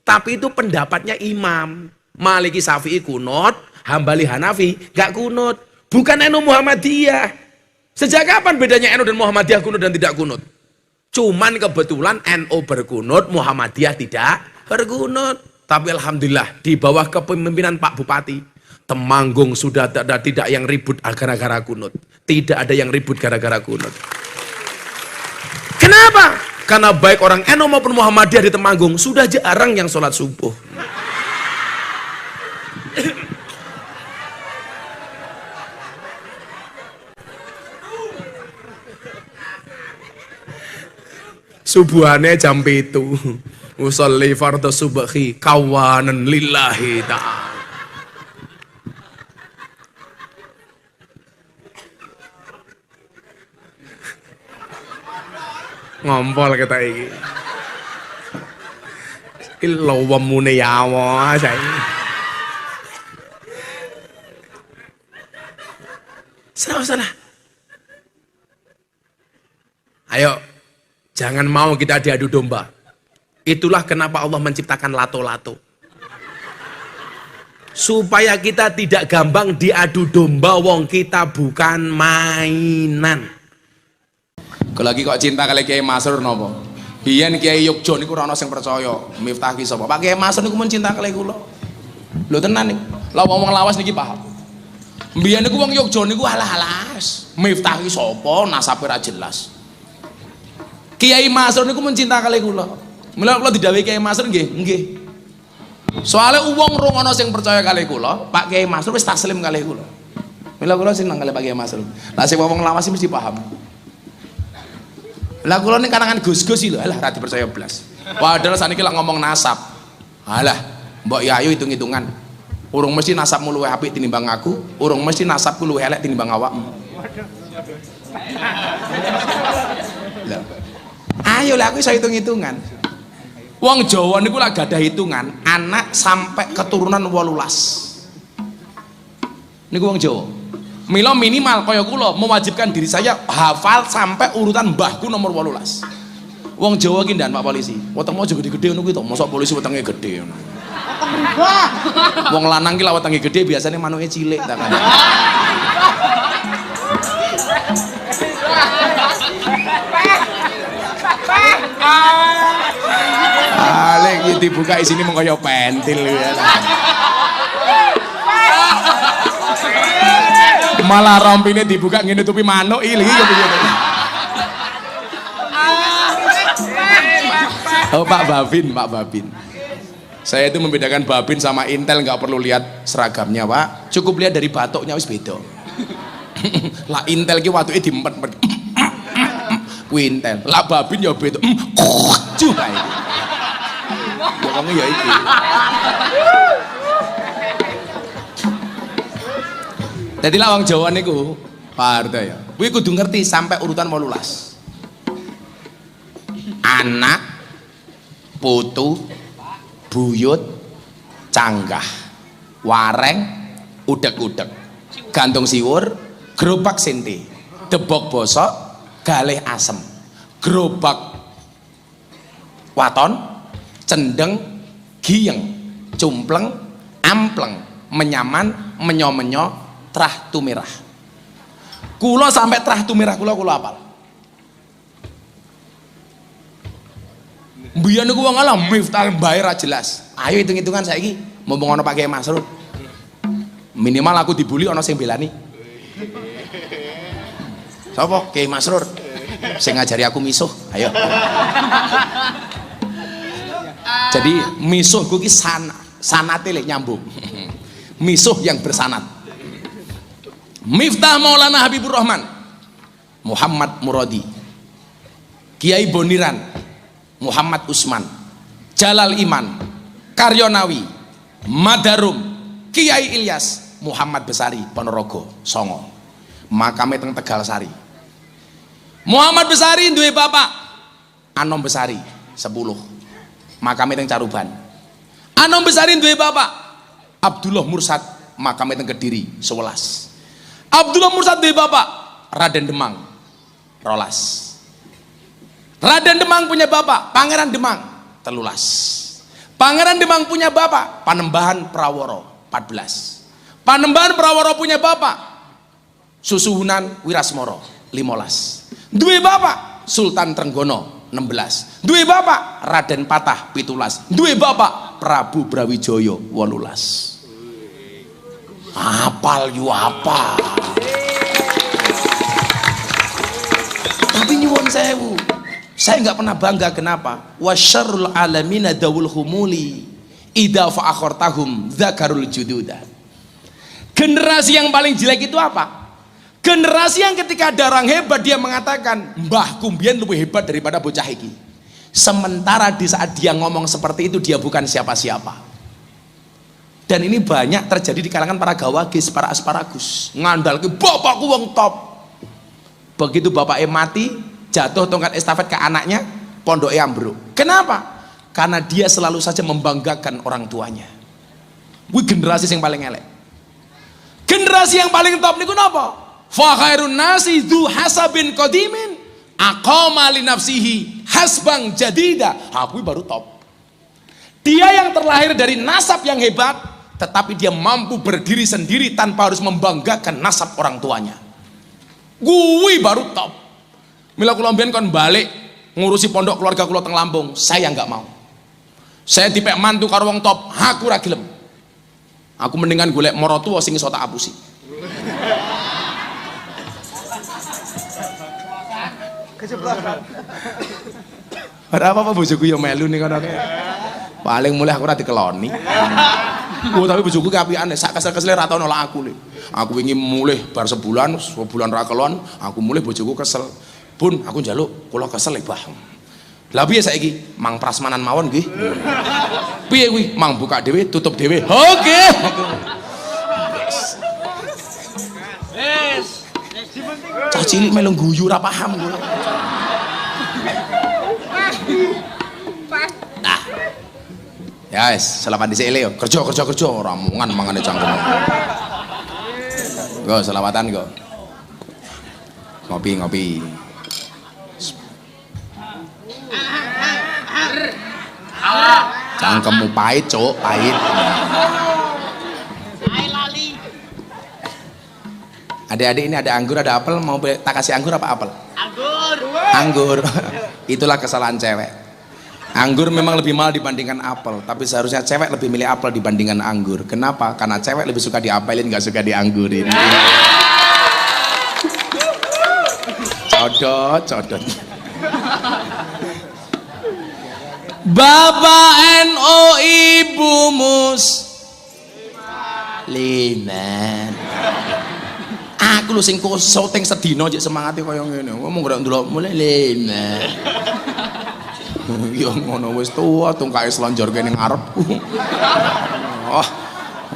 tapi itu pendapatnya Imam. Maliki Syafi'i kunut, Hambali Hanafi gak kunut, bukan NU Muhammadiyah. Sejak kapan bedanya NU dan Muhammadiyah kunut dan tidak kunut? Cuman kebetulan NU berkunut, Muhammadiyah tidak berkunut. Tapi alhamdulillah di bawah kepemimpinan Pak Bupati Temanggung sudah tidak yang ribut gara-gara kunut. Tidak ada yang ribut gara-gara kunut. Kenapa? Karena baik orang NU maupun Muhammadiyah di Temanggung sudah jarang yang sholat subuh. Subuhane jam 7. Usolli fardhu subhi kawanan lillahi ta'ala. Ngompol kita iki. Ilo wamune yawa saya. Salah. Ayo. Jangan mau kita diadu domba. Itulah kenapa Allah menciptakan lato-lato. Supaya kita tidak gampang diadu domba, wong kita bukan mainan. Lagi kok cinta kali Kiai Masrur nopo? Biyen Kiai Yogyo niku ora ono sing percaya. Miftah ki sapa? Pak Kiai Masrur niku men cinta kali kula. Lho tenan nih. Lah wong lawas niki paham. Biyen niku wong Yogyo niku alas. Miftah ki sapa? Nasabe ra jelas. Kiai Masrur niku mencinta kali kula. Mula kula didhawuhi Kiai Masrur nggih. Soalnya uang rungono sing percaya kali kula, Pak Kiai Masrur wis taslim kali kula. Mila kula seneng kali Pak Kiai Masrur. Lah sing wong lawas mesti paham. Lah kula ning kalangan Gus-gus lho, alah ra dipercaya blas. Padahal saniki lak ngomong nasab. Alah, mbok Yayu hitung-hitungan. Urung mesti nasabmu luwih apik tinimbang aku, urung mesti nasabku luwih elek tinimbang awakmu. Lah. Ayo lah aku iso hitung-hitungan. Wong Jawa niku lak gadah hitungan anak sampai keturunan 18. Niku wong Jawa. Mila minimal kaya kula mewajibkan diri saya hafal sampai urutan mbahku nomor 18. Wong Jawa ki ndan Pak Polisi. Wetengmu aja gede-gede ngono kuwi to. Mosok polisi wetenge gede ngono. Wong lanang ki lak wetenge gede biasane manuke cilik ta kan. Lek iki dibuka isine mung kaya pentil ya. Malah rompine dibuka ngene tupi manuk iki ya piye. Oh Pak Babin. Saya itu membedakan Babin sama Intel, nggak perlu lihat seragamnya Pak. Cukup lihat dari batuknya wis beda. Lah Intel ki watuke diempet-empet. Kuwi Intel. Lah Babin ya beda. Cuh kae. Wong ya iki. Jadi lah wong Jawa niku, Pak Harto ya. Kuwi kudu ngerti sampai urutan 18. Anak, putu, buyut, canggah, wareng, udek-udek, gantung siwur, gerobak sente, debok bosok, galih asem, gerobak waton, cendeng, giyeng, cumpleng, ampleng, menyaman, menyo-menyo, trah tumirah. Kula sampai trah tumirah kula apal. Mbiyen niku wong alam miftah bae ra jelas. Ayo hitung-hitungan saiki, mumpung ana Pak Kiai Masrur. Minimal aku dibully ana sing belani. Sapa? Kiai Masrur. Sing ngajari aku misuh. Ayo. Jadi misuhku ki sanate lek nyambung. Misuh yang bersanad. Miftah Maulana Habibur Rahman, Muhammad Muradi, Kiai Boniran, Muhammad Usman, Jalal Iman, Karyonawi, Madarum, Kiai Ilyas, Muhammad Besari, Ponorogo, Songo, makame teng Tegal Sari. Muhammad Besari duwe bapak Anom Besari 10, makame teng Caruban. Anom Besari duwe bapak Abdullah Mursad, makame teng Kediri 11. Abdullah Mursad duwe bapak Raden Demang 12. Raden Demang punya bapak Pangeran Demang 13. Pangeran Demang punya bapak Panembahan Praworo 14. Panembahan Praworo punya bapak Susuhunan Wirasmoro 15. Duwe bapak Sultan Trenggono 16. Duwe bapak Raden Patah 17. Duwe bapak Prabu Brawijoyo 18. Apal yu apa? Tapi nyuwun sewu, saya nggak pernah bangga. Kenapa? Wasyarrul alamina dawul humuli idza fa'akhortahum dzakarul jududa. Generasi yang paling jelek itu apa? Generasi yang ketika ada orang hebat dia mengatakan mbahku mbiyen lebih hebat daripada bocah iki. Sementara di saat dia ngomong seperti itu dia bukan siapa-siapa. Dan ini banyak terjadi di kalangan para gawagis, para asparagus. Ngandal ke bapakku wong top. Begitu bapaknya mati, jatuh tongkat estafet ke anaknya, pondoknya ambruk. Kenapa? Karena dia selalu saja membanggakan orang tuanya. Wih generasi yang paling elek. Generasi yang paling top niku napa? Fa khairun nasi dzu hasabin qadimin aqama li nafsihi hasbang jadida. Aku baru top. Dia yang terlahir dari nasab yang hebat, tetapi dia mampu berdiri sendiri tanpa harus membanggakan nasab orang tuanya. Gue baru top. Mila kula mbiyen kon balik ngurusi pondok keluarga kula teng Lampung, saya nggak mau. Saya dipek mantu karo wong top, aku ra gelem. Aku mendingan golek mara tuwa sing iso tak apusi. Ora apa-apa bojoku ya melu ning kono. Paling mulai aku ora dikeloni. Oh, tapi bojoku ki apikane, sak kesel-kesele ra tau nolak aku le. Aku ingin mulai bar sebulan ra kelon, aku mulai bojoku kesel. Bun, aku njaluk kula kesel Bah. Lah piye saiki? Mang prasmanan mawon nggih. Piye kuwi? Mang buka dhewe, tutup dhewe. Oke. Cah cilik melu guyu ora paham kowe. Nah. Ya wis, selamat dhisik yo. Kerja ora mungan mangane cangkem. Go selawatan go. Ngopi. Cangkemmu pahit, Cuk, pahit. Adik-adik ini ada anggur, ada apel, mau tak kasih anggur apa apel? Anggur. Itulah kesalahan cewek. Anggur memang lebih mahal dibandingkan apel, tapi seharusnya cewek lebih milih apel dibandingkan anggur. Kenapa? Karena cewek lebih suka diapelin, gak suka dianggurin. Codot. Bapak NU Ibu Musliman. Aku lho sing syuting sedina jek semangate kaya ngene. Ngomong ora ndelok mulai 5. Ya ngono wis tuwa tungkae slonjorke ning ngarepku. Oh,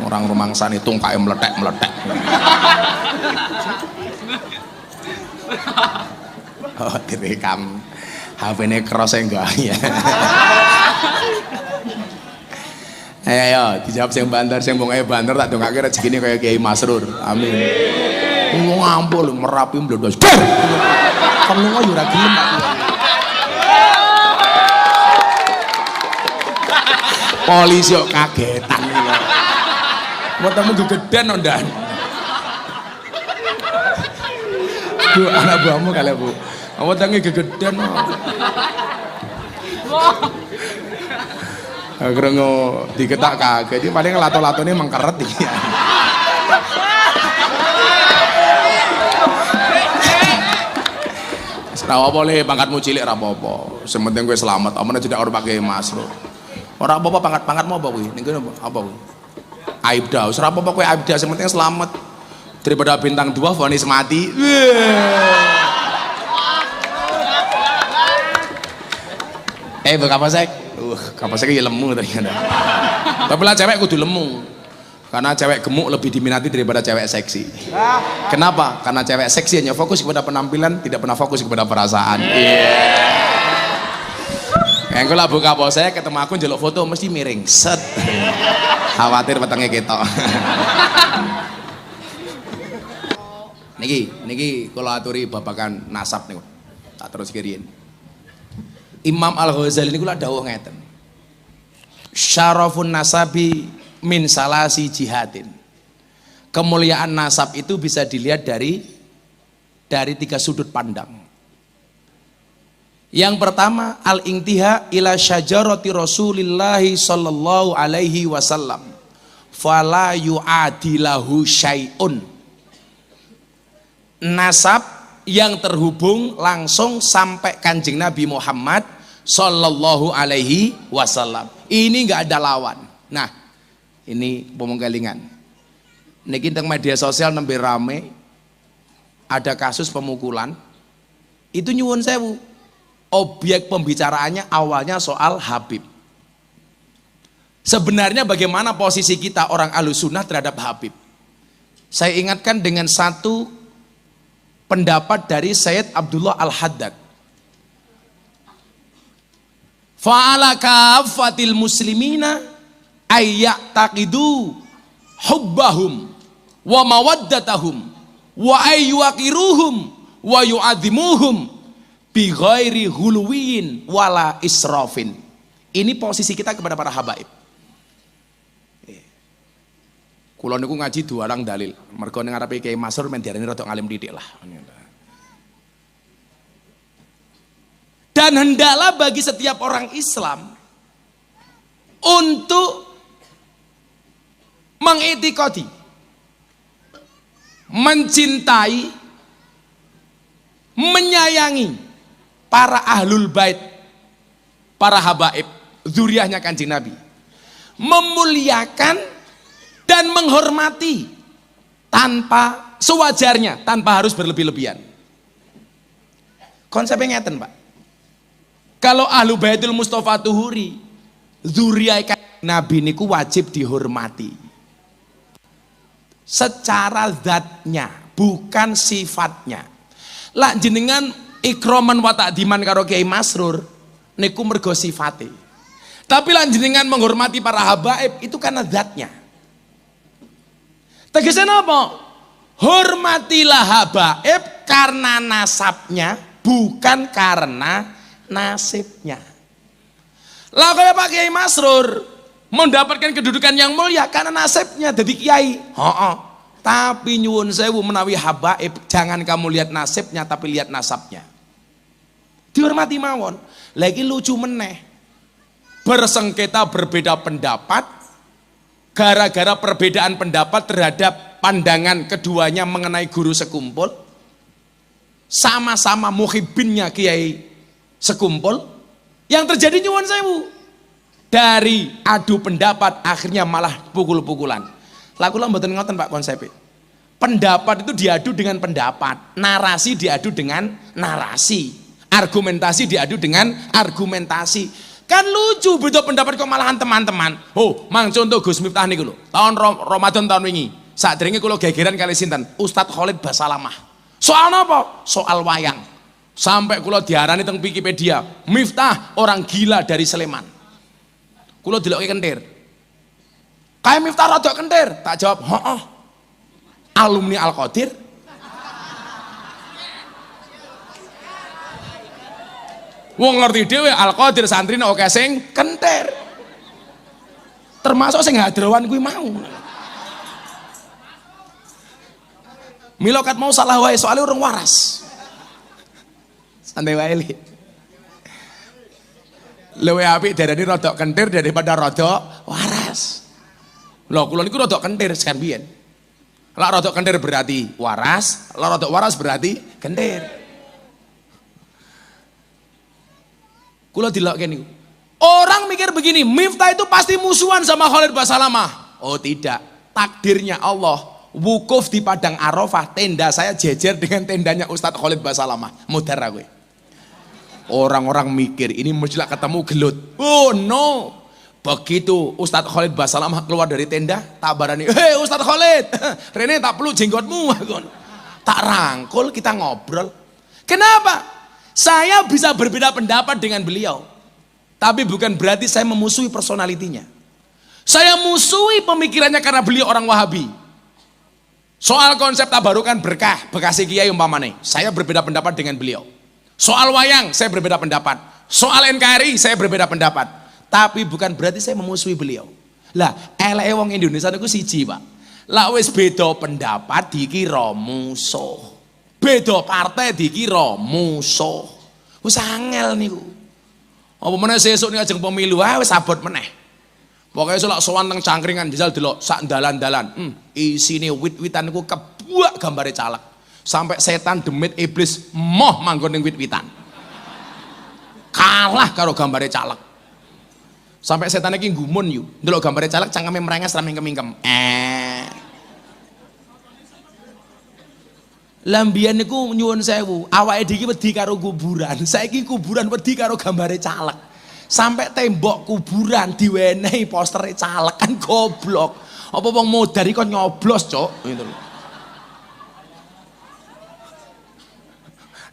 orang rumangsane tungkae meletek-meletek. Oh, direkam. HP-ne cross enggak ya. Ayo, dijawab sing banter, sing wong banter tak dongake rezekine kaya Kiai Masrur. Amin. Wong ampul merapi mblodos. Kon lunga yo ora gelem aku. Polisi kok kagetan iki. Wetemu gegeden nondan. Bu, anak buahmu kali Bu. Wetenge gegeden. Krungu diketak kaget iki paling lato-latone mengkeret iki. Ora apa le pangkatmu cilik ora apa-apa. Sing penting kowe selamat. Amane tidak ora pakai Masrur. Ora apa-apa pangkat-pangkatmu apa kuwi? Ning kene apa kuwi? Aibda. Wis ora apa-apa kowe aibda, sing penting selamat. Daripada bintang 2 vonis mati. Kapasek. Kapasek ya lemu ternyata. Tapi lah cewek kudu lemu. Karena cewek gemuk lebih diminati daripada cewek seksi. Kenapa? Karena cewek seksi hanya fokus kepada penampilan, tidak pernah fokus kepada perasaan. Yang kula buka posek ketemu aku njaluk foto mesti miring. Set. Khawatir wetenge ketok. Niki kula aturi babakan nasab niku. Tak terus kiriin. Imam Al-Ghazali niku lak dawuh ngeten. Syarafun nasabi min salasi jihadin. Kemuliaan nasab itu bisa dilihat dari 3 sudut pandang. Yang pertama, al-intiha ila syajarati Rasulillah sallallahu alaihi wasallam fala yu'adilahu syai'un. Nasab yang terhubung langsung sampai Kanjeng Nabi Muhammad sallallahu alaihi wasallam. Ini enggak ada lawan. Nah, ini pemenggalingan. Niki teng media sosial nembe rame ada kasus pemukulan. Itu nyuwun sewu. Objek pembicaraannya awalnya soal Habib. Sebenarnya bagaimana posisi kita orang Ahlussunnah terhadap Habib? Saya ingatkan dengan satu pendapat dari Sayyid Abdullah Al-Haddad. Fa'ala kafatil muslimina ayya'taqidu hubbahum wa mawaddatahum wa ayyuaqiruhum wa yu'adzimuhum bi ghairi huluwin wala israfin. Ini posisi kita kepada para habaib. Kula niku ngaji 2 orang dalil. Mergo ning ngarepe Kiai Masrur men diarani rada ngalim didik lah. Dan hendaklah bagi setiap orang Islam untuk mengitikadi, mencintai, menyayangi para ahlul bait, para habaib. zuriyahnya Kanjeng Nabi. Memuliakan dan menghormati tanpa sewajarnya, tanpa harus berlebih-lebihan. Konsepnya ngeten, Pak. Kalau ahlu baitul Mustafa Tuhuri, zuriyah Nabi niku wajib dihormati secara zatnya, bukan sifatnya. Lah jenengan ikroman wa ta'diman karo Kiai Masrur niku mergo sifate. Tapi lah jenengan menghormati para habaib itu karena zatnya. Tegesnya apa? Hormatilah habaib karena nasabnya, bukan karena nasibnya. Lah kayak Pak Kiai Masrur mendapatkan kedudukan yang mulia karena nasibnya jadi kiai. Tapi nyuwun sewu menawi habaib, jangan kamu lihat nasibnya tapi lihat nasabnya. Dihormati mawon. Lagi lucu meneh. Bersengketa berbeda pendapat gara-gara perbedaan pendapat terhadap pandangan keduanya mengenai guru sekumpul. Sama-sama muhibbinnya kiai sekumpul. Yang terjadi nyuwun sewu. Dari adu pendapat akhirnya malah pukul-pukulan. Laku lah mboten ngoten Pak konsepnya. Pendapat itu diadu dengan pendapat, narasi diadu dengan narasi, argumentasi diadu dengan argumentasi. Kan lucu beda pendapat kok malahan teman-teman. Oh, mang contoh Gus Miftah niku lho. Tahun Ramadan tahun wingi, sadurunge kula gegeran kali sinten? Ustadz Khalid Basalamah. Soal apa? Soal wayang. Sampai kula diarani teng Wikipedia, Miftah orang gila dari Sleman. Kula deloke kentir. Kayak Miftah rada kentir, tak jawab, "Heeh." Alumni Al-Qadir. Wong ngerti dhewe Al-Qadir santrine oke sing kentir. Termasuk sing hadrowan kuwi mau. Milokat mau salah wae soalnya urung waras. Santai wae li. Luwe apik darani rada kentir daripada rada waras. Lho kula niku rada kentir sekan biyen. Lah rada kentir berarti waras, lah rada waras berarti kentir. Kula dilokke niku. Orang mikir begini, Miftah itu pasti musuhan sama Khalid Basalamah. Oh tidak, takdirnya Allah. Wukuf di Padang Arafah, tenda saya jejer dengan tendanya Ustadz Khalid Basalamah. Mudar aku. Orang-orang mikir ini mesti ketemu gelut. Oh no. Begitu Ustadz Khalid Basalamah keluar dari tenda, tak barani, "Hei Ustadz Khalid, Rene tak perlu jenggotmu." Tak rangkul, kita ngobrol. Kenapa? Saya bisa berbeda pendapat dengan beliau. Tapi bukan berarti saya memusuhi personalitinya. Saya musuhi pemikirannya karena beliau orang Wahabi. Soal konsep tabarukan berkah, Bekasi Kiai umpamane, saya berbeda pendapat dengan beliau. Soal wayang, saya berbeda pendapat. Soal NKRI, saya berbeda pendapat. Tapi bukan berarti saya memusuhi beliau. Lah, eleke wong Indonesia niku siji, Pak. Lah wis beda pendapat dikira musuh. Beda partai dikira musuh. Wis angel niku. Apa meneh sesuk nek ajeng pemilu wis abot meneh. Pokoke selak sowan teng cangkringan jajal delok sak dalan-dalan. Isine wit-witan niku kebuak gambare caleg. Sampai setan demit iblis moh manggon ning wit-witan. Kalah karo gambare caleg. Sampai setan iki gumun yu, ndelok gambare caleg cangkeme merenges ra mingkem-mingkem. Lambian niku nyuwun sewu, awake dhewe wedi karo kuburan. Saiki kuburan wedi karo gambare caleg. Sampai tembok kuburan diwenehi postere caleg, kan goblok. Apa wong modari kok nyoblos, Cuk, gitu lho.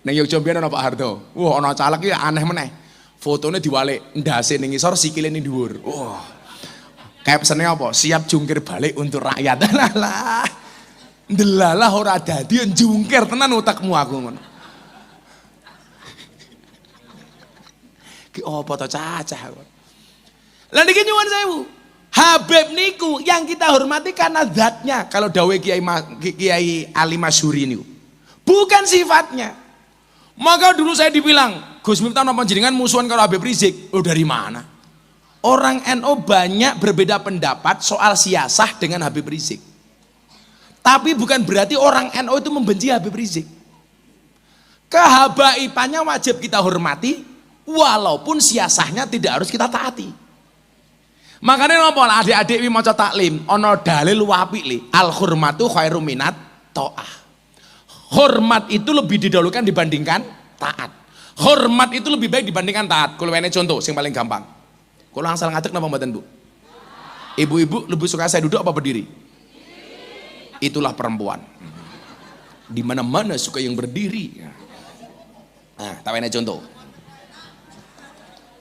Ning Yogyakarta biyen ana Pak Harto. Wah, ana caleg iki aneh meneh. Fotone diwalik ndase ning ngisor sikile ning dhuwur. Wah. Captione apa? Siap jungkir balik untuk rakyat. Lah. Ndelalah ora dadi jungkir tenan utekmu aku ngono. Ki apa to cacah. Lah niki nyuwun sewu. Habib niku yang kita hormati karena zatnya. Kalau dawuh Kiai Ali Masyhuri niku. Bukan sifatnya. Maka dulu saya dibilang, Gus Miftah napa jenengan musuhan karo Habib Rizik? Oh dari mana? Orang NU banyak berbeda pendapat soal siasah dengan Habib Rizik. Tapi bukan berarti orang NU itu membenci Habib Rizik. Kehabaibannya wajib kita hormati, walaupun siasahnya tidak harus kita taati. Makanya ngopo lah adik-adik wi maca taklim, ana dalil apik li, al hurmatu khairum minat ta'ah. Hormat itu lebih didahulukan dibandingkan taat. Hormat itu lebih baik dibandingkan taat. Kalau ini contoh, yang paling gampang. Kalau asal ngadeg napa mboten, Bu? Ibu-ibu lebih suka saya duduk apa berdiri? Itulah perempuan. Di mana-mana suka yang berdiri. Nah, tak ini contoh.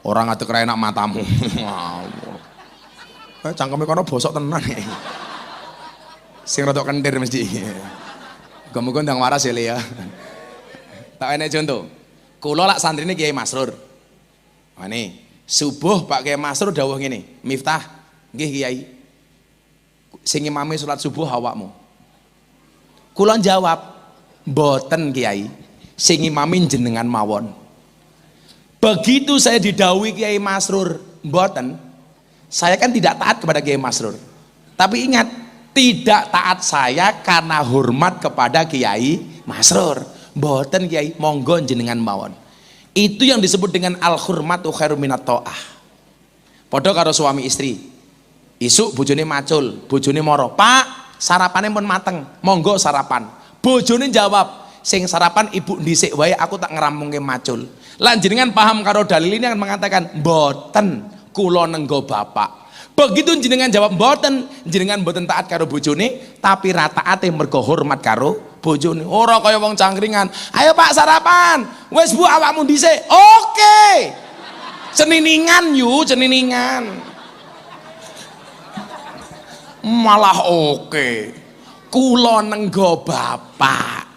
Orang ngadeg ra enak matamu. Cangkeme kono bosok tenan. Sing rada kentir mesti. Muga-muga ndang waras ya Le ya. Tak enek contoh. Kula lak santrine Kiai Masrur. Nah nih, subuh Pak Kiai Masrur dawuh ngene, Miftah, nggih Kiai. Sing imame salat subuh awakmu. Kula jawab, mboten Kiai. Sing imame jenengan mawon. Begitu saya didhawuhi Kiai Masrur, mboten. Saya kan tidak taat kepada Kiai Masrur. Tapi ingat, tidak taat saya karena hormat kepada Kiai Masrur. Mboten Kiai, monggo jenengan mawon. Itu yang disebut dengan al-hurmatu khairum minat ta'ah. Padha karo suami istri. Isuk bojone macul, bojone moro, "Pak, sarapane pun mateng, monggo sarapan." Bojone jawab, "Sing sarapan ibu dhisik wae, aku tak ngerampungke macul." Lan jenengan paham karo dalil ini akan mengatakan, "Mboten, kula nenggo bapak." Begitu jenengan jawab mboten, jenengan mboten taat karo bojone, tapi rataate mergo hormat karo bojone. Ora kaya wong cangkringan, "Ayo Pak sarapan." "Wis Bu, awakmu dhisik." "Oke." Ceniningan yu, ceniningan. Malah oke. Kula nenggo bapak.